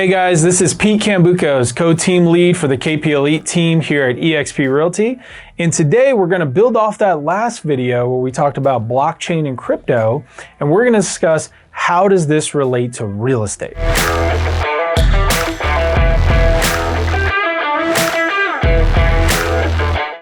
Hey guys, this is Pete Cambucos, co-team lead for the KP Elite team here at eXp Realty. And today we're going to build off that last video where we talked about blockchain and crypto, and we're going to discuss how does this relate to real estate.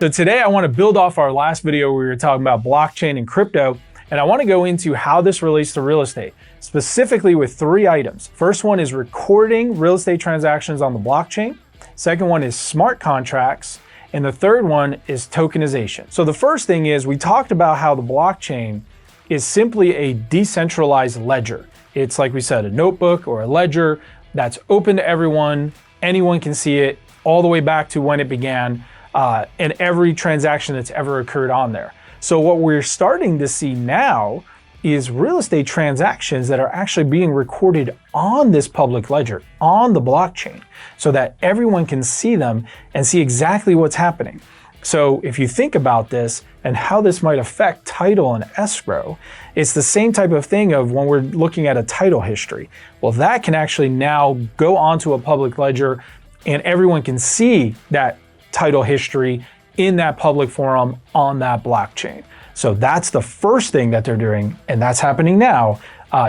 So today I want to build off our last video where we were talking about blockchain and crypto, and I want to go into how this relates to real estate, specifically with three items. First one is recording real estate transactions on the blockchain. Second one is smart contracts. And the third one is tokenization. So the first thing is we talked about how the blockchain is simply a decentralized ledger. It's like we said, a notebook or a ledger that's open to everyone. Anyone can see it all the way back to when it began and every transaction that's ever occurred on there. So what we're starting to see now is real estate transactions that are actually being recorded on this public ledger, on the blockchain, so that everyone can see them and see exactly what's happening. So if you think about this and how this might affect title and escrow, it's the same type of thing of when we're looking at a title history. Well, that can actually now go onto a public ledger and everyone can see that title history in that public forum on that blockchain. So that's the first thing that they're doing, and that's happening now,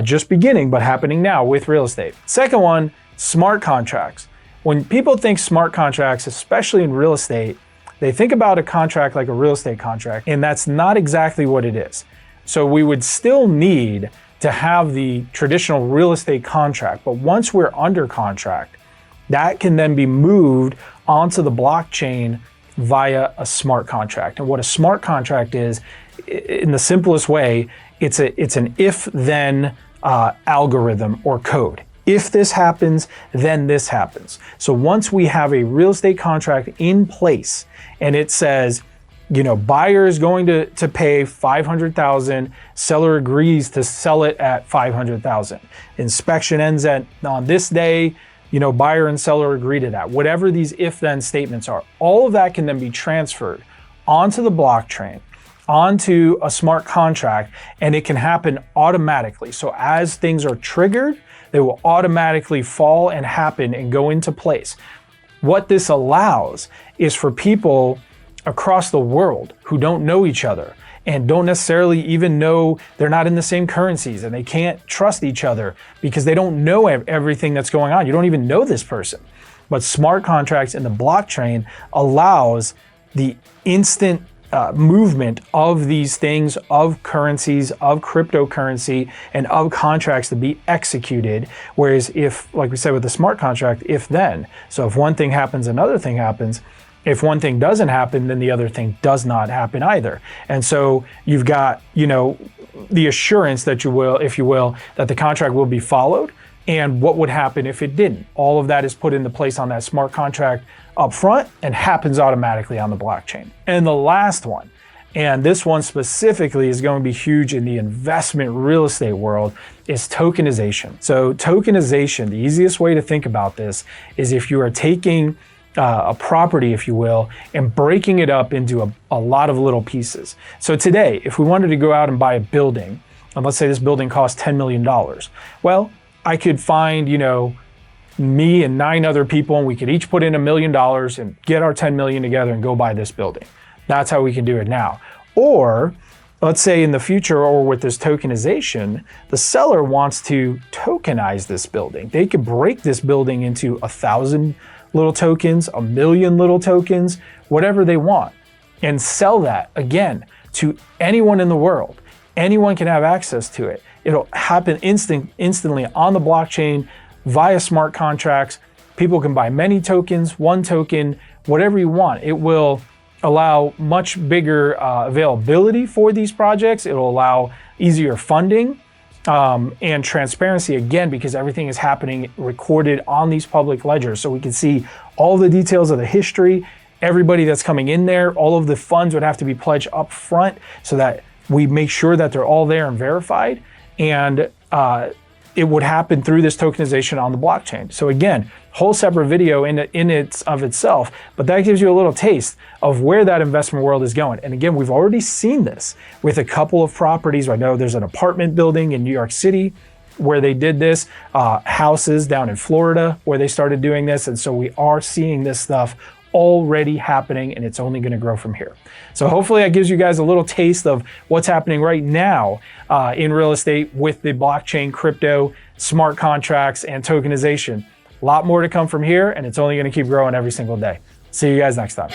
just beginning, but happening now with real estate. Second one, smart contracts. When people think smart contracts, especially in real estate, they think about a contract like a real estate contract, and that's not exactly what it is. So we would still need to have the traditional real estate contract, but once we're under contract, that can then be moved onto the blockchain via a smart contract. And what a smart contract is, in the simplest way, it's an if-then algorithm or code. If this happens, then this happens. So once we have a real estate contract in place and it says, you know, buyer is going to pay $500,000, seller agrees to sell it at $500,000. Inspection ends on this day, you know, buyer and seller agree to that. Whatever these if-then statements are, all of that can then be transferred onto the blockchain, onto a smart contract, and it can happen automatically. So as things are triggered, they will automatically fall and happen and go into place. What this allows is for people across the world who don't know each other and don't necessarily even know, they're not in the same currencies and they can't trust each other because they don't know everything that's going on. You don't even know this person. But smart contracts in the blockchain allows the instant movement of these things, of currencies, of cryptocurrency, and of contracts to be executed. Whereas if, like we said with the smart contract, if then. So if one thing happens, another thing happens. If one thing doesn't happen, then the other thing does not happen either. And so you've got, you know, the assurance that you will, if you will, that the contract will be followed. And what would happen if it didn't? All of that is put into place on that smart contract up front and happens automatically on the blockchain. And the last one, and this one specifically is going to be huge in the investment real estate world, is tokenization. So tokenization, the easiest way to think about this is if you are taking a property, if you will, and breaking it up into a lot of little pieces. So today, if we wanted to go out and buy a building, and let's say this building costs $10 million, well, I could find, you know, me and 9 other people, and we could each put in $1 million and get our 10 million together and go buy this building. That's how we can do it now. Or let's say in the future, or with this tokenization, the seller wants to tokenize this building. They could break this building into 1,000 little tokens, 1 million little tokens, whatever they want, and sell that again to anyone in the world. Anyone can have access to it. It'll happen instantly on the blockchain via smart contracts. People can buy many tokens, 1 token, whatever you want. It will allow much bigger availability for these projects. It'll allow easier funding and transparency, again, because everything is happening recorded on these public ledgers. So we can see all the details of the history, everybody that's coming in there. All of the funds would have to be pledged up front so that we make sure that they're all there and verified. And it would happen through this tokenization on the blockchain. So again, whole separate video in itself, but that gives you a little taste of where that investment world is going. And again, we've already seen this with a couple of properties. I know there's an apartment building in New York City where they did this, houses down in Florida where they started doing this. And so we are seeing this stuff already happening, and it's only going to grow from here. So hopefully that gives you guys a little taste of what's happening right now in real estate with the blockchain, crypto, smart contracts, and tokenization. A lot more to come from here, and it's only going to keep growing every single day. See you guys next time.